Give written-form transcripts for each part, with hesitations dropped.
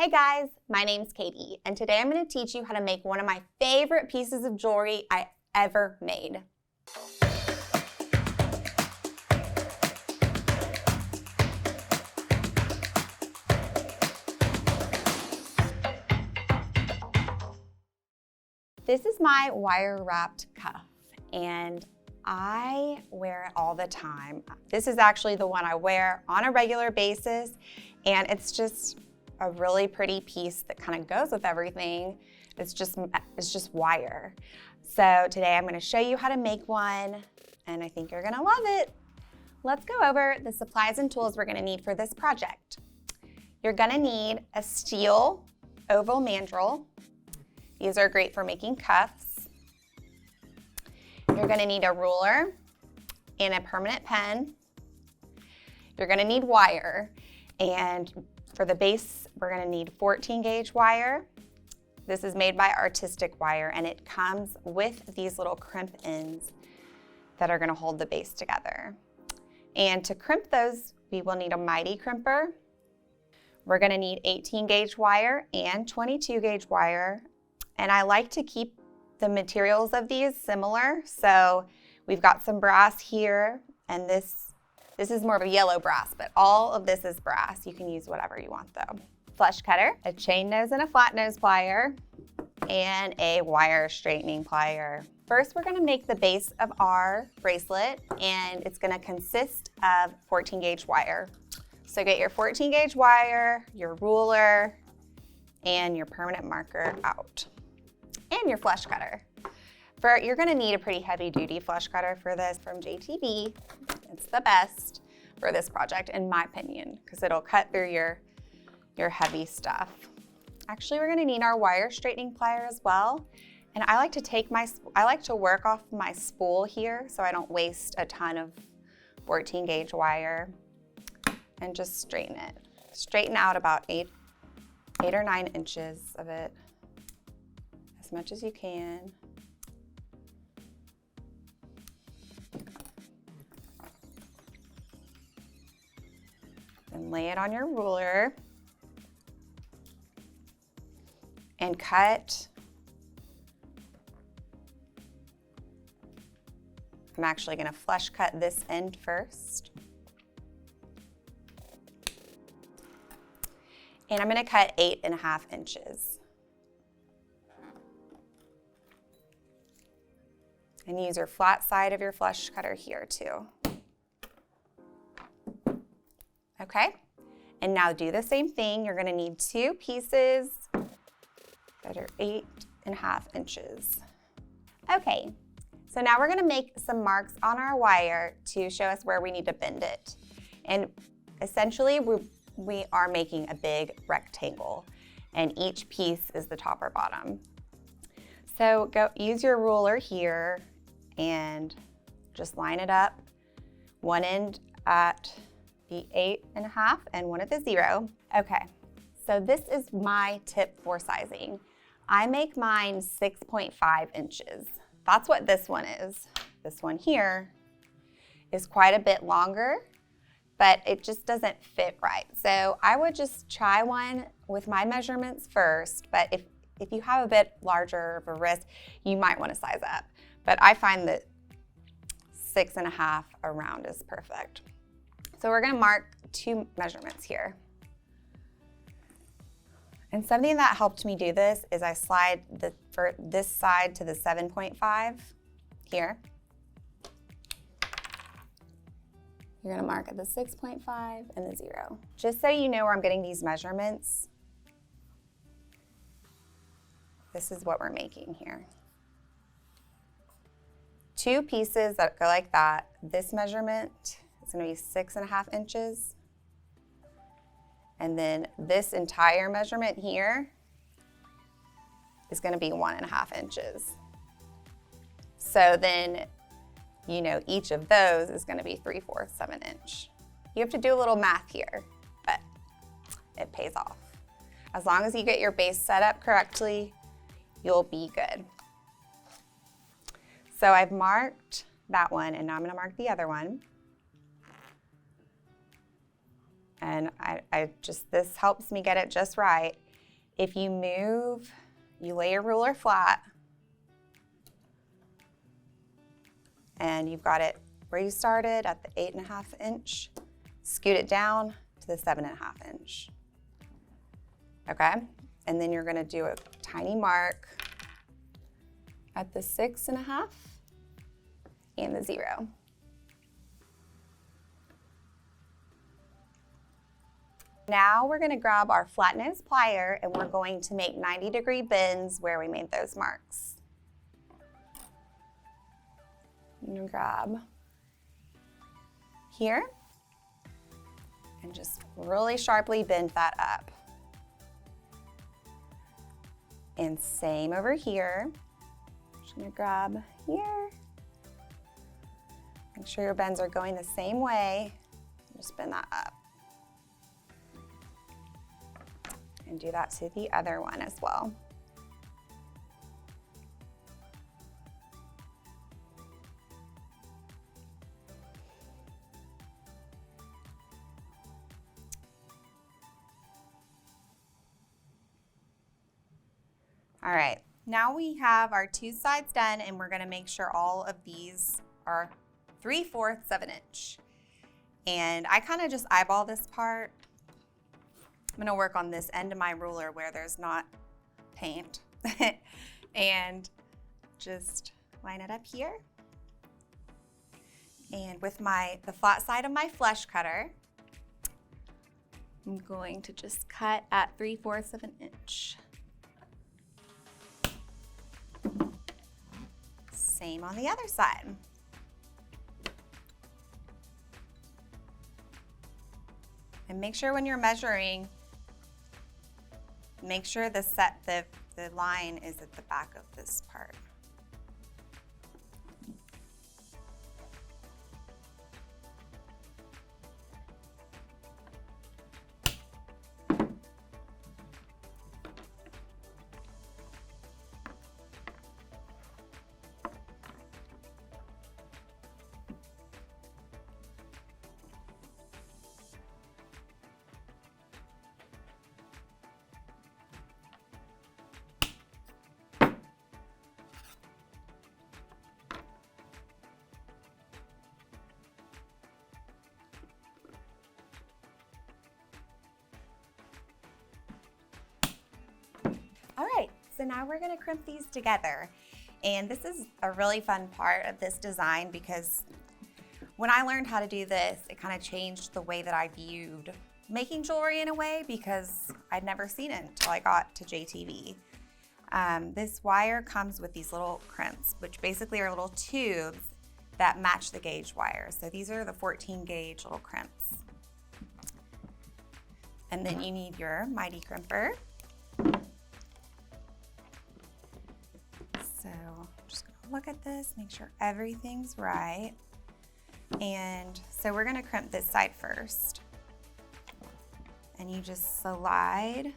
Hey guys, my name's Katie, and today I'm going to teach you how to make one of my favorite pieces of jewelry I ever made. This is my wire-wrapped cuff, and I wear it all the time. This is actually the one I wear on a regular basis, and it's just a really pretty piece that kind of goes with everything. It's just wire. So today I'm going to show you how to make one, and I think you're going to love it. Let's go over the supplies and tools we're going to need for this project. You're going to need a steel oval mandrel. These are great for making cuffs. You're going to need a ruler and a permanent pen. You're going to need wire, and for the base, we're going to need 14 gauge wire. This is made by Artistic Wire, and it comes with these little crimp ends that are going to hold the base together. And to crimp those, we will need a mighty crimper. We're going to need 18 gauge wire and 22 gauge wire. And I like to keep the materials of these similar. So we've got some brass here, and this is more of a yellow brass, but all of this is brass. You can use whatever you want though. Flush cutter, a chain nose and a flat nose plier, and a wire straightening plier. First, we're gonna make the base of our bracelet, and it's gonna consist of 14 gauge wire. So get your 14 gauge wire, your ruler, and your permanent marker out, and your flush cutter. You're gonna need a pretty heavy duty flush cutter for this from JTB. It's the best for this project, in my opinion, because it'll cut through your heavy stuff. Actually, we're gonna need our wire straightening plier as well. And I like to work off my spool here so I don't waste a ton of 14 gauge wire, and just straighten it. Straighten out about 8 or 9 inches of it, as much as you can. And lay it on your ruler and cut. I'm actually going to flush cut this end first. And I'm going to cut 8.5 inches. And use your flat side of your flush cutter here too. Okay, and now do the same thing. You're gonna need 2 pieces that are 8.5 inches. Okay, so now we're gonna make some marks on our wire to show us where we need to bend it. And essentially, we are making a big rectangle, and each piece is the top or bottom. So use your ruler here and just line it up. One end at the 8.5 and one at the 0. Okay, so this is my tip for sizing. I make mine 6.5 inches. That's what this one is. This one here is quite a bit longer, but it just doesn't fit right. So I would just try one with my measurements first, but if you have a bit larger of a wrist, you might want to size up. But I find that 6.5 around is perfect. So we're gonna mark 2 measurements here. And something that helped me do this is I slide for this side to the 7.5 here. You're gonna mark at the 6.5 and the 0. Just so you know where I'm getting these measurements, this is what we're making here. 2 pieces that go like that. This measurement is gonna be 6.5 inches. And then this entire measurement here is gonna be 1.5 inches. So then, you know, each of those is gonna be 3/4 of an inch. You have to do a little math here, but it pays off. As long as you get your base set up correctly, you'll be good. So I've marked that one, and now I'm gonna mark the other one. And this helps me get it just right. If you move, you lay your ruler flat and you've got it where you started at the 8.5 inch, scoot it down to the 7.5 inch. Okay, and then you're gonna do a tiny mark at the 6.5 and the 0. Now we're going to grab our flat nose plier and we're going to make 90-degree bends where we made those marks. I'm going to grab here and just really sharply bend that up. And same over here. Just going to grab here. Make sure your bends are going the same way. Just bend that up. And do that to the other one as well. All right, now we have our 2 sides done and we're gonna make sure all of these are 3/4 of an inch. And I kind of just eyeball this part. I'm gonna work on this end of my ruler where there's not paint and just line it up here. And with the flat side of my flush cutter, I'm going to just cut at 3/4 of an inch. Same on the other side. And make sure when you're measuring, make sure the line is at the back of this part. All right, so now we're gonna crimp these together. And this is a really fun part of this design because when I learned how to do this, it kind of changed the way that I viewed making jewelry in a way because I'd never seen it until I got to JTV. This wire comes with these little crimps, which basically are little tubes that match the gauge wire. So these are the 14 gauge little crimps. And then you need your mighty crimper. So I'm just gonna look at this, make sure everything's right. And so we're gonna crimp this side first. And you just slide.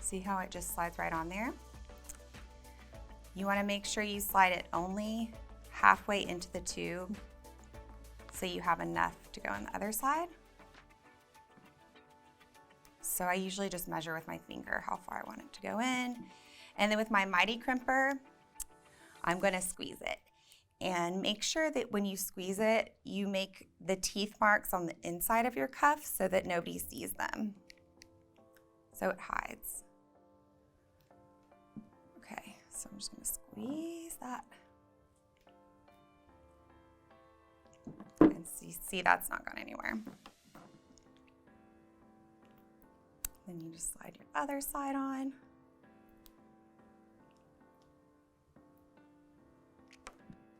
See how it just slides right on there? You wanna make sure you slide it only halfway into the tube so you have enough to go on the other side. So I usually just measure with my finger how far I want it to go in. And then with my mighty crimper, I'm gonna squeeze it. And make sure that when you squeeze it, you make the teeth marks on the inside of your cuff so that nobody sees them. So it hides. Okay, so I'm just gonna squeeze that. And see that's not going anywhere. Then you just slide your other side on.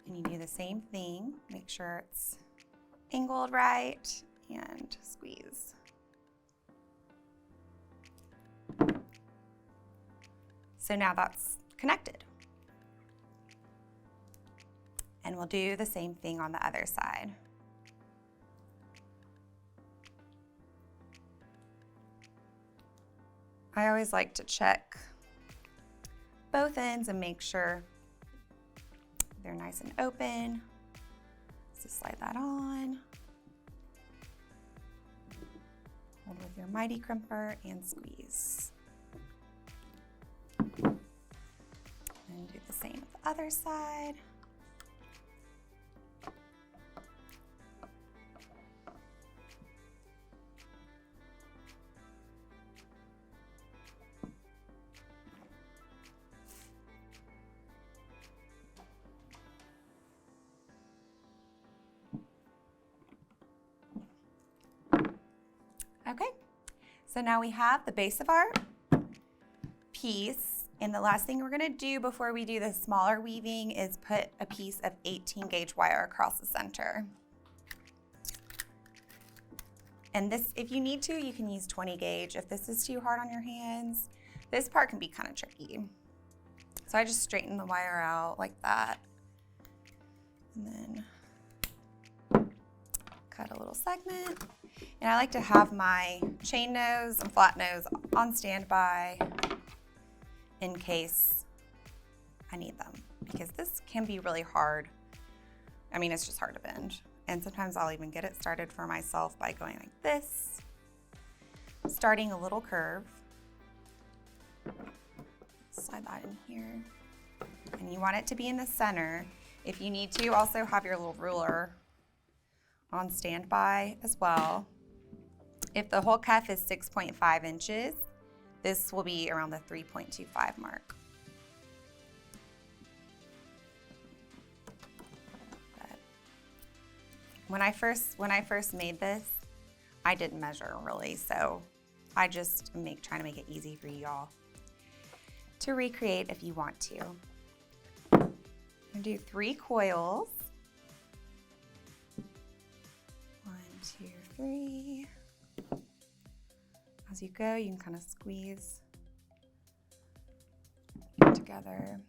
And you do the same thing. Make sure it's angled right and squeeze. So now that's connected. And we'll do the same thing on the other side. I always like to check both ends and make sure they're nice and open. So slide that on. Hold with your mighty crimper and squeeze. And do the same with the other side. Okay, so now we have the base of our piece, and the last thing we're gonna do before we do the smaller weaving is put a piece of 18 gauge wire across the center. And this, if you need to, you can use 20 gauge. If this is too hard on your hands, this part can be kind of tricky. So I just straighten the wire out like that, and then cut a little segment. And I like to have my chain nose and flat nose on standby in case I need them, because this can be really hard. I mean, it's just hard to bend. And sometimes I'll even get it started for myself by going like this, starting a little curve. Slide that in here. And you want it to be in the center. If you need to, also have your little ruler on standby as well. If the whole cuff is 6.5 inches, this will be around the 3.25 mark. But when I first made this, I didn't measure really, so I just trying to make it easy for y'all to recreate if you want to. I'm gonna do 3 coils. 1, 2, 3. As you go, you can kind of squeeze it together.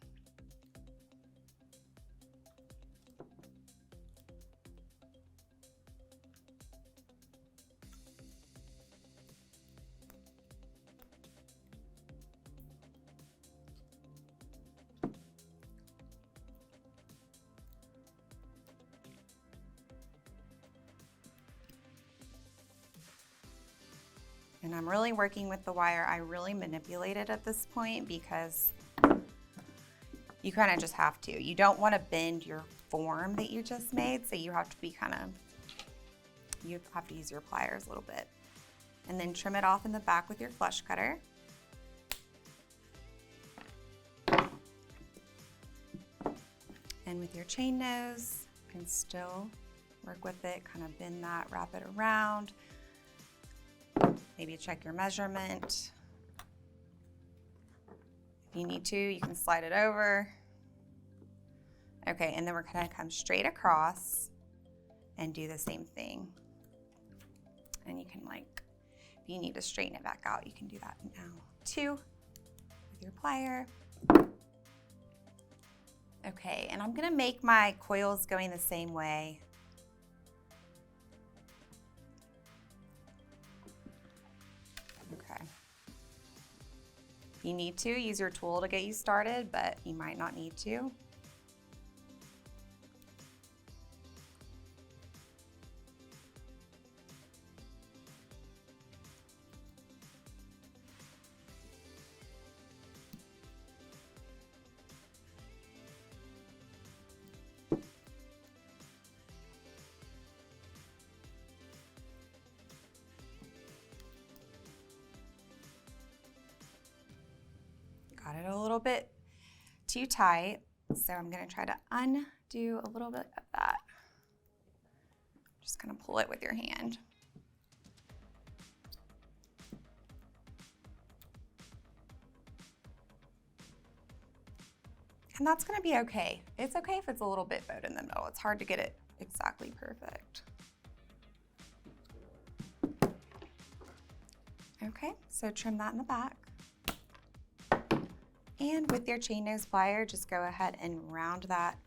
And I'm really working with the wire. I really manipulate it at this point because you kind of just have to. You don't want to bend your form that you just made, so you have to be you have to use your pliers a little bit. And then trim it off in the back with your flush cutter. And with your chain nose, you can still work with it, kind of bend that, wrap it around. Maybe check your measurement. If you need to, you can slide it over. Okay, and then we're gonna come straight across and do the same thing. And you can if you need to straighten it back out, you can do that now too with your plier. Okay, and I'm gonna make my coils going the same way. Okay. If you need to, use your tool to get you started, but you might not need to. Got it a little bit too tight, so I'm gonna try to undo a little bit of that. Just gonna pull it with your hand. And that's gonna be okay. It's okay if it's a little bit bowed in the middle. It's hard to get it exactly perfect. Okay, so trim that in the back. And with your chain nose plier, just go ahead and round that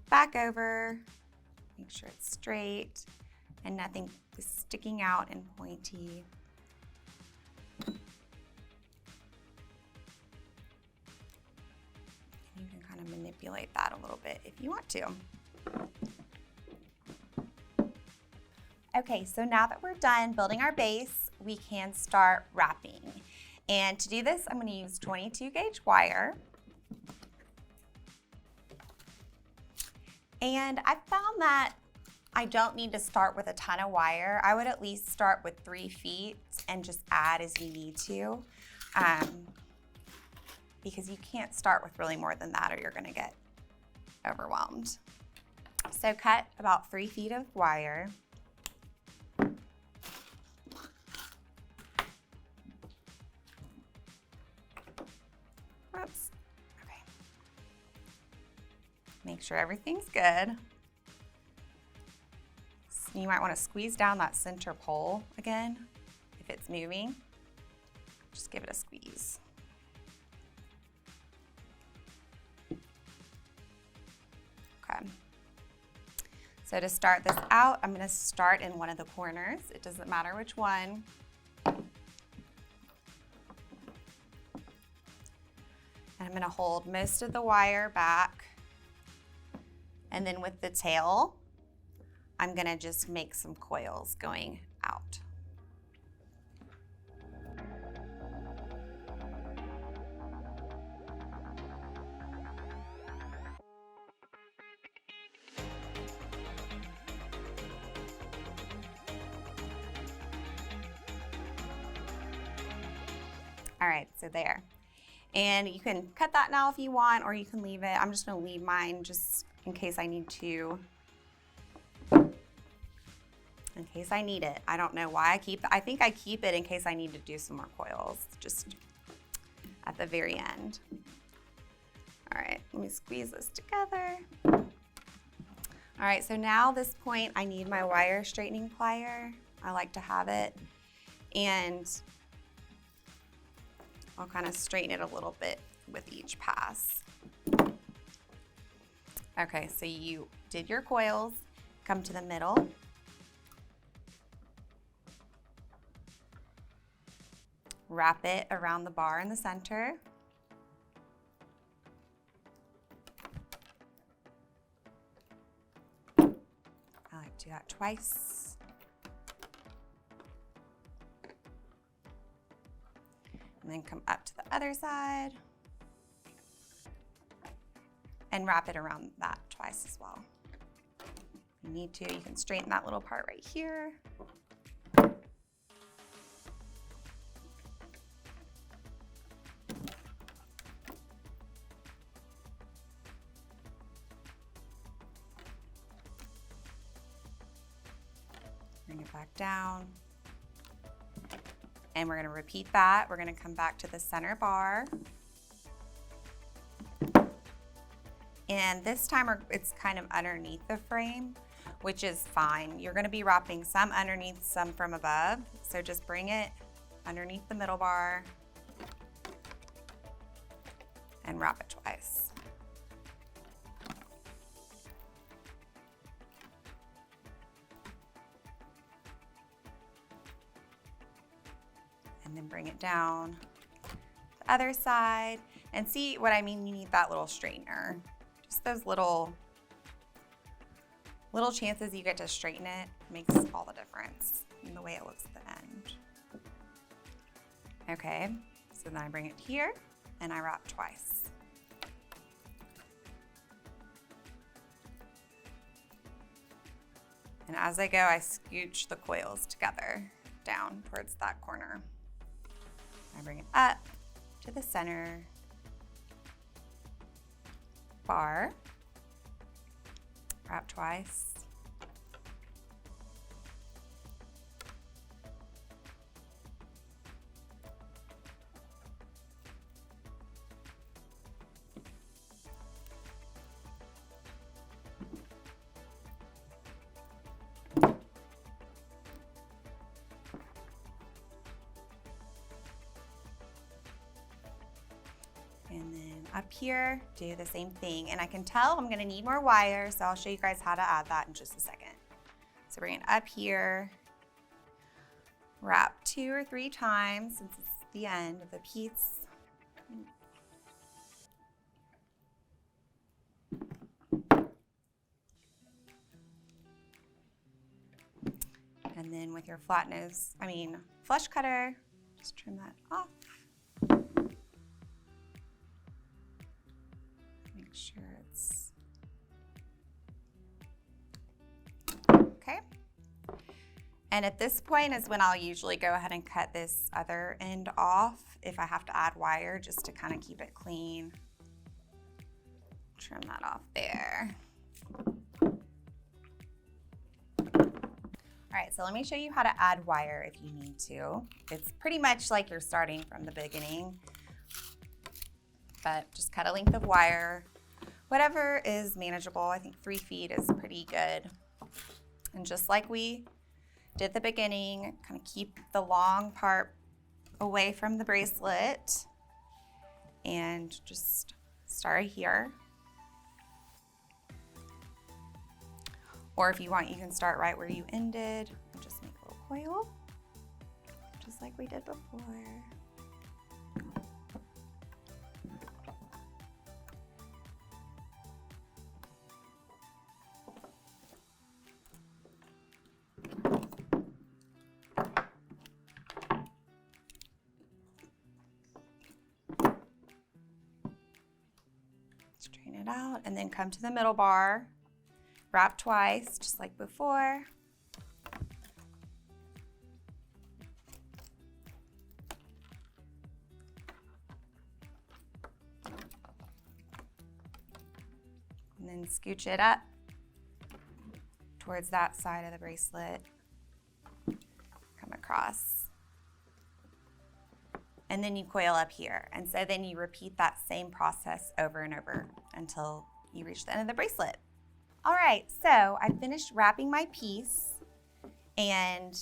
back over. Make sure it's straight and nothing is sticking out and pointy. And you can kind of manipulate that a little bit if you want to. Okay, so now that we're done building our base, we can start wrapping. And to do this, I'm going to use 22 gauge wire. And I found that I don't need to start with a ton of wire. I would at least start with 3 feet and just add as you need to, because you can't start with really more than that or you're going to get overwhelmed. So cut about 3 feet of wire. Oops. Okay. Make sure everything's good. You might want to squeeze down that center pole again if it's moving. Just give it a squeeze. Okay. So to start this out, I'm going to start in one of the corners. It doesn't matter which one. And I'm going to hold most of the wire back. And then with the tail, I'm going to just make some coils going out. All right, so there. And you can cut that now if you want, or you can leave it. I'm just going to leave mine just in case I need to. In case I need it. I don't know why I keep it. I think I keep it in case I need to do some more coils, just at the very end. All right, let me squeeze this together. All right, so now this point, I need my wire straightening plier. I like to have it. And I'll kind of straighten it a little bit with each pass. Okay, so you did your coils, come to the middle. Wrap it around the bar in the center. I like to do that twice. And then come up to the other side and wrap it around that twice as well. If you need to, you can straighten that little part right here. Bring it back down. And we're going to repeat that. We're going to come back to the center bar. And this time it's kind of underneath the frame, which is fine. You're going to be wrapping some underneath, some from above. So just bring it underneath the middle bar and wrap it twice. And then bring it down the other side. And see what I mean? You need that little straightener. Just those little chances you get to straighten it makes all the difference in the way it looks at the end. Okay, so then I bring it here and I wrap twice. And as I go, I scooch the coils together down towards that corner. I bring it up to the center bar, wrap twice. And then up here, do the same thing. And I can tell I'm gonna need more wire, so I'll show you guys how to add that in just a second. So bring it up here, wrap 2 or 3 times since it's the end of the piece. And And then with your flush cutter, just trim that off. Make sure it's okay. And at this point is when I'll usually go ahead and cut this other end off if I have to add wire, just to kind of keep it clean. Trim that off there. All right, so let me show you how to add wire if you need to. It's pretty much like you're starting from the beginning, but just cut a length of wire, whatever is manageable. I think 3 feet is pretty good. And just like we did at the beginning, kind of keep the long part away from the bracelet and just start here. Or if you want, you can start right where you ended and just make a little coil, just like we did before. Straighten it out and then come to the middle bar. Wrap twice, just like before. And then scooch it up towards that side of the bracelet. Come across. And then you coil up here. And so then you repeat that same process over and over until you reach the end of the bracelet. All right, so I finished wrapping my piece and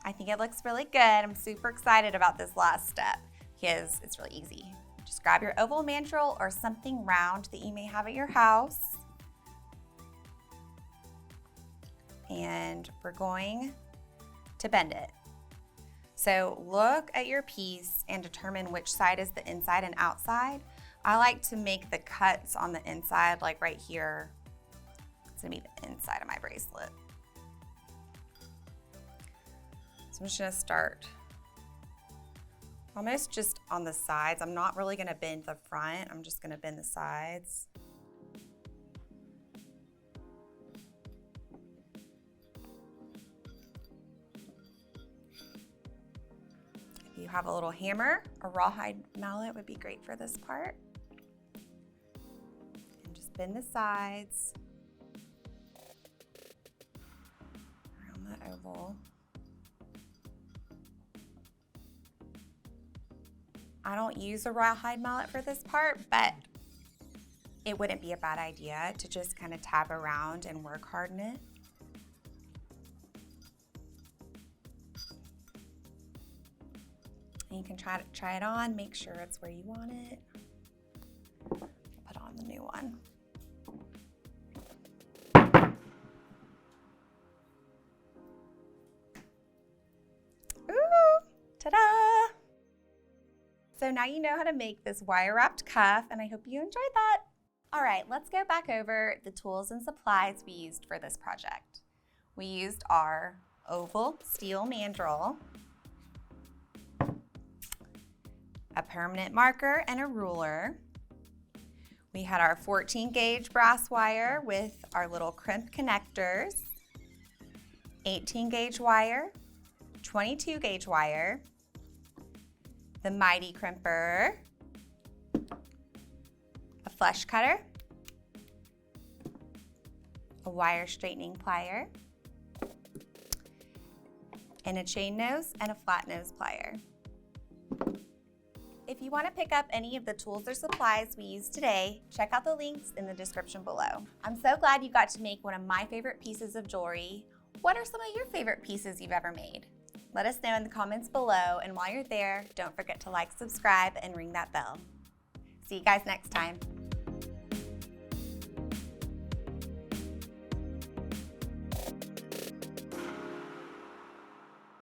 I think it looks really good. I'm super excited about this last step because it's really easy. Just grab your oval mandrel or something round that you may have at your house. And we're going to bend it. So look at your piece and determine which side is the inside and outside. I like to make the cuts on the inside, like right here. It's gonna be the inside of my bracelet. So I'm just gonna start almost just on the sides. I'm not really gonna bend the front, I'm just gonna bend the sides. If you have a little hammer, a rawhide mallet would be great for this part. And just bend the sides. Oval. I don't use a rawhide mallet for this part, but it wouldn't be a bad idea to just kind of tab around and work harden it. And you can try it on, make sure it's where you want it. Put on the new one. Ta-da! So now you know how to make this wire-wrapped cuff, and I hope you enjoyed that. All right, let's go back over the tools and supplies we used for this project. We used our oval steel mandrel, a permanent marker, and a ruler. We had our 14 gauge brass wire with our little crimp connectors, 18 gauge wire, 22 gauge wire, the Mighty crimper, a flush cutter, a wire straightening plier, and a chain nose and a flat nose plier. If you want to pick up any of the tools or supplies we used today, check out the links in the description below. I'm so glad you got to make one of my favorite pieces of jewelry. What are some of your favorite pieces you've ever made? Let us know in the comments below, and while you're there, don't forget to like, subscribe, and ring that bell. See you guys next time.